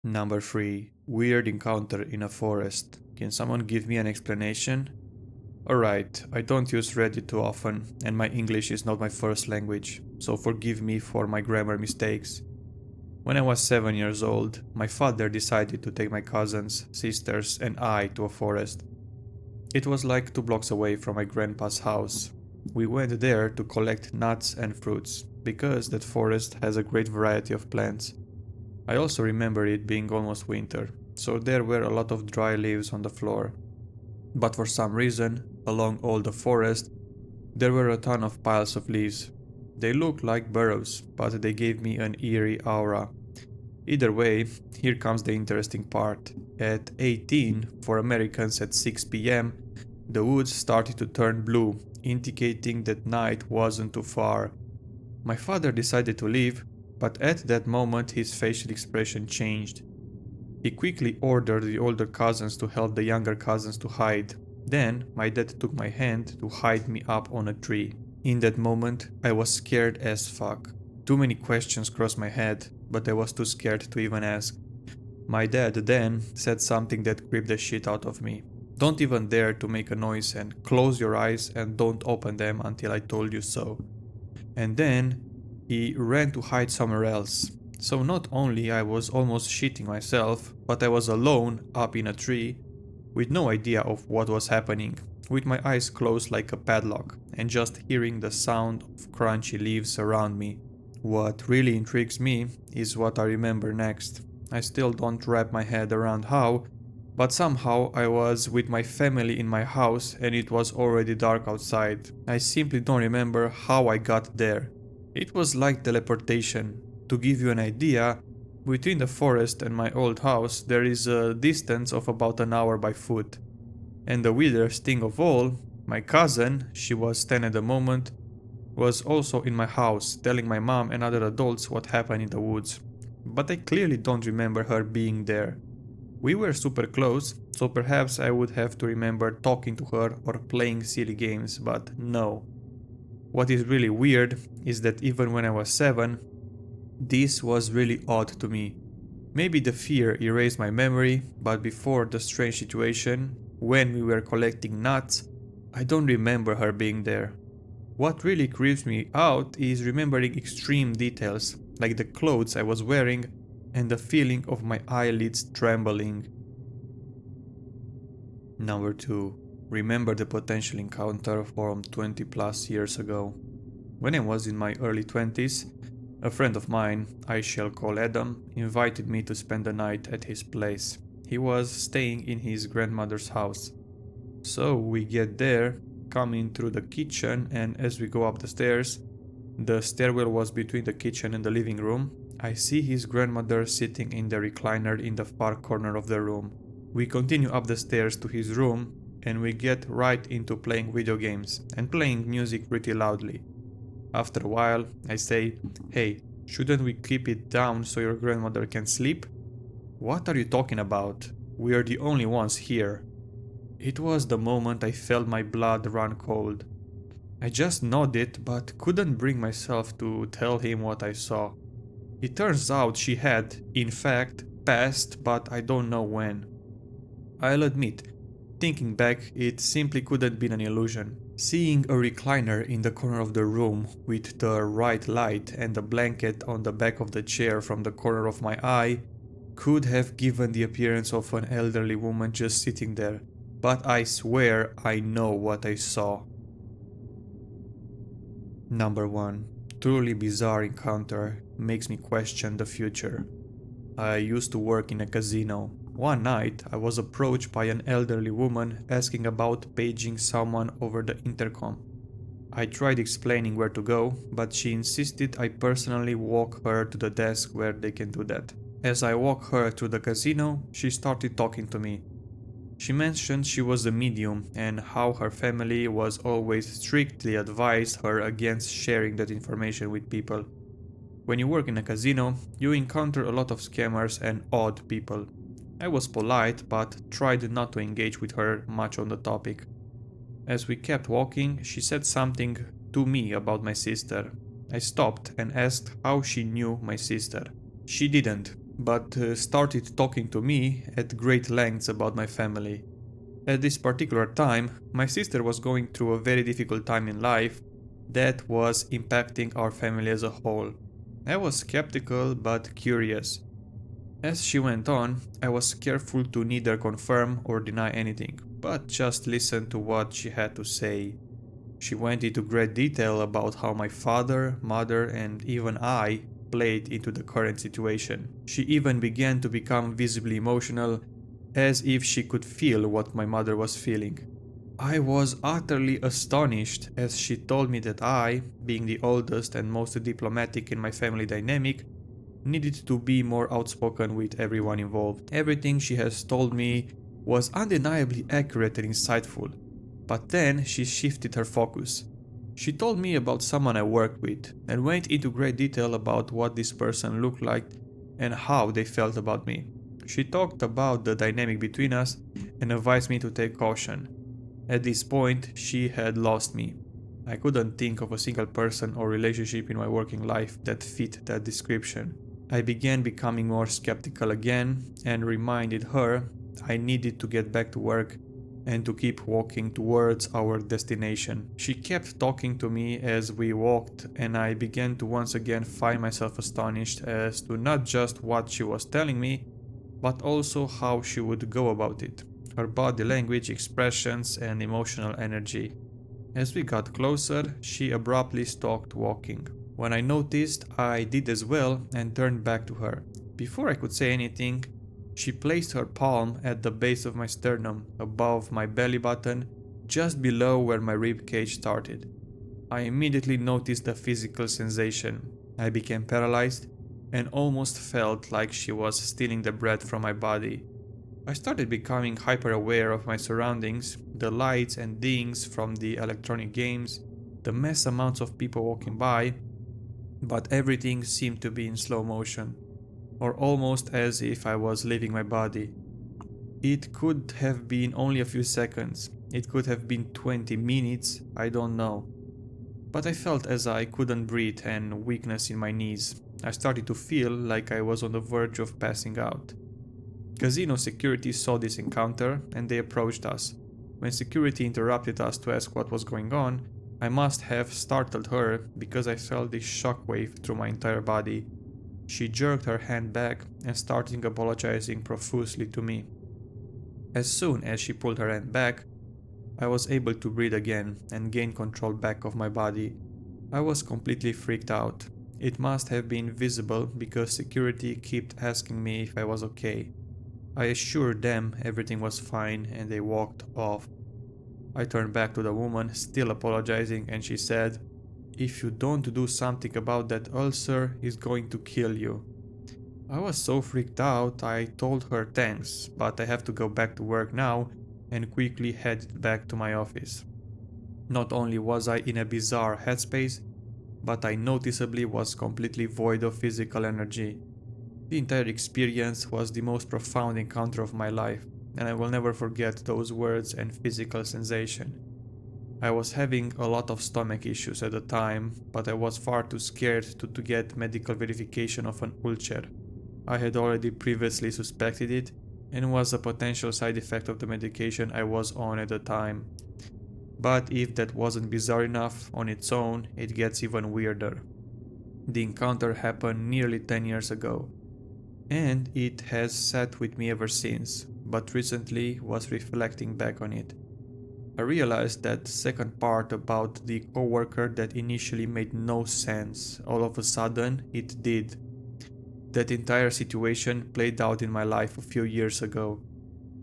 Number 3. Weird encounter in a forest. Can someone give me an explanation? Alright, I don't use Reddit too often, and my English is not my first language, so forgive me for my grammar mistakes. When I was 7 years old, my father decided to take my cousins, sisters, and I to a forest. It was like 2 blocks away from my grandpa's house. We went there to collect nuts and fruits, because that forest has a great variety of plants. I also remember it being almost winter, so there were a lot of dry leaves on the floor. But for some reason, along all the forest, there were a ton of piles of leaves. They looked like burrows, but they gave me an eerie aura. Either way, here comes the interesting part. At 18, for Americans at 6 p.m, the woods started to turn blue, indicating that night wasn't too far. My father decided to leave, but at that moment his facial expression changed. He quickly ordered the older cousins to help the younger cousins to hide. Then my dad took my hand to hide me up on a tree. In that moment, I was scared as fuck. Too many questions crossed my head, but I was too scared to even ask. My dad then said something that creeped the shit out of me. Don't even dare to make a noise and close your eyes and don't open them until I told you so. And then he ran to hide somewhere else. So not only I was almost shitting myself, but I was alone up in a tree with no idea of what was happening, with my eyes closed like a padlock and just hearing the sound of crunchy leaves around me. What really intrigues me is what I remember next. I still don't wrap my head around how, but somehow I was with my family in my house and it was already dark outside. I simply don't remember how I got there. It was like teleportation. To give you an idea, between the forest and my old house there is a distance of about an hour by foot. And the weirdest thing of all, my cousin, she was 10 at the moment, was also in my house telling my mom and other adults what happened in the woods. But I clearly don't remember her being there. We were super close, so perhaps I would have to remember talking to her or playing silly games, but no. What is really weird is that even when I was 7, this was really odd to me. Maybe the fear erased my memory, but before the strange situation, when we were collecting nuts, I don't remember her being there. What really creeps me out is remembering extreme details, like the clothes I was wearing and the feeling of my eyelids trembling. Number 2. Remember the potential encounter from 20 plus years ago. When I was in my early 20s, a friend of mine, I shall call Adam, invited me to spend the night at his place. He was staying in his grandmother's house. So we get there, come in through the kitchen, and as we go up the stairs, the stairwell was between the kitchen and the living room. I see his grandmother sitting in the recliner in the far corner of the room. We continue up the stairs to his room and we get right into playing video games and playing music pretty loudly. After a while, I say, "Hey, shouldn't we keep it down so your grandmother can sleep?" "What are you talking about? We are the only ones here." It was the moment I felt my blood run cold. I just nodded but couldn't bring myself to tell him what I saw. It turns out she had, in fact, passed, but I don't know when. I'll admit, thinking back, it simply couldn't be an illusion. Seeing a recliner in the corner of the room with the right light and a blanket on the back of the chair from the corner of my eye could have given the appearance of an elderly woman just sitting there, but I swear I know what I saw. Number 1. Truly bizarre encounter makes me question the future. I used to work in a casino. One night I was approached by an elderly woman asking about paging someone over the intercom. I tried explaining where to go, but she insisted I personally walk her to the desk where they can do that. As I walked her to the casino, she started talking to me. She mentioned she was a medium and how her family was always strictly advised her against sharing that information with people. When you work in a casino, you encounter a lot of scammers and odd people. I was polite but tried not to engage with her much on the topic. As we kept walking, she said something to me about my sister. I stopped and asked how she knew my sister. She didn't. but started talking to me at great lengths about my family. At this particular time, my sister was going through a very difficult time in life that was impacting our family as a whole. I was skeptical but curious. As she went on, I was careful to neither confirm or deny anything, but just listen to what she had to say. She went into great detail about how my father, mother, and even I played into the current situation. She even began to become visibly emotional, as if she could feel what my mother was feeling. I was utterly astonished as she told me that I, being the oldest and most diplomatic in my family dynamic, needed to be more outspoken with everyone involved. Everything she has told me was undeniably accurate and insightful, but then she shifted her focus. She told me about someone I worked with and went into great detail about what this person looked like and how they felt about me. She talked about the dynamic between us and advised me to take caution. At this point, she had lost me. I couldn't think of a single person or relationship in my working life that fit that description. I began becoming more skeptical again and reminded her I needed to get back to work and to keep walking towards our destination. She kept talking to me as we walked, and I began to once again find myself astonished as to not just what she was telling me, but also how she would go about it, her body language, expressions, and emotional energy. As we got closer, she abruptly stopped walking. When I noticed, I did as well and turned back to her. Before I could say anything, she placed her palm at the base of my sternum, above my belly button, just below where my rib cage started. I immediately noticed the physical sensation. I became paralyzed and almost felt like she was stealing the breath from my body. I started becoming hyper aware of my surroundings, the lights and dings from the electronic games, the mass amounts of people walking by, but everything seemed to be in slow motion, or almost as if I was leaving my body. It could have been only a few seconds, it could have been 20 minutes, I don't know. But I felt as I couldn't breathe and weakness in my knees. I started to feel like I was on the verge of passing out. Casino security saw this encounter and they approached us. When security interrupted us to ask what was going on, I must have startled her because I felt this shockwave through my entire body. She jerked her hand back and started apologizing profusely to me. As soon as she pulled her hand back, I was able to breathe again and gain control back of my body. I was completely freaked out. It must have been visible because security kept asking me if I was okay. I assured them everything was fine and they walked off. I turned back to the woman, still apologizing, and she said, "If you don't do something about that ulcer, he's going to kill you." I was so freaked out, I told her thanks, but I have to go back to work now and quickly headed back to my office. Not only was I in a bizarre headspace, but I noticeably was completely void of physical energy. The entire experience was the most profound encounter of my life, and I will never forget those words and physical sensation. I was having a lot of stomach issues at the time, but I was far too scared to get medical verification of an ulcer. I had already previously suspected it and was a potential side effect of the medication I was on at the time. But if that wasn't bizarre enough on its own, it gets even weirder. The encounter happened nearly 10 years ago, and it has sat with me ever since, but recently was reflecting back on it. I realized that second part about the coworker that initially made no sense, all of a sudden it did. That entire situation played out in my life a few years ago.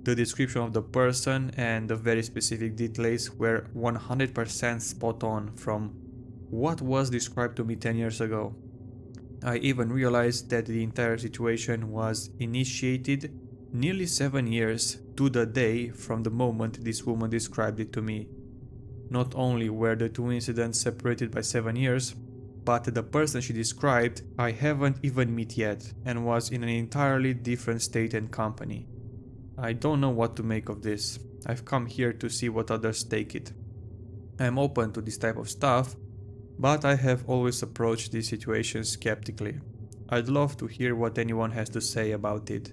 The description of the person and the very specific details were 100% spot on from what was described to me 10 years ago. I even realized that the entire situation was initiated nearly 7 years to the day from the moment this woman described it to me. Not only were the two incidents separated by 7 years, but the person she described I haven't even met yet and was in an entirely different state and company. I don't know what to make of this. I've come here to see what others take it. I'm open to this type of stuff, but I have always approached these situations skeptically. I'd love to hear what anyone has to say about it.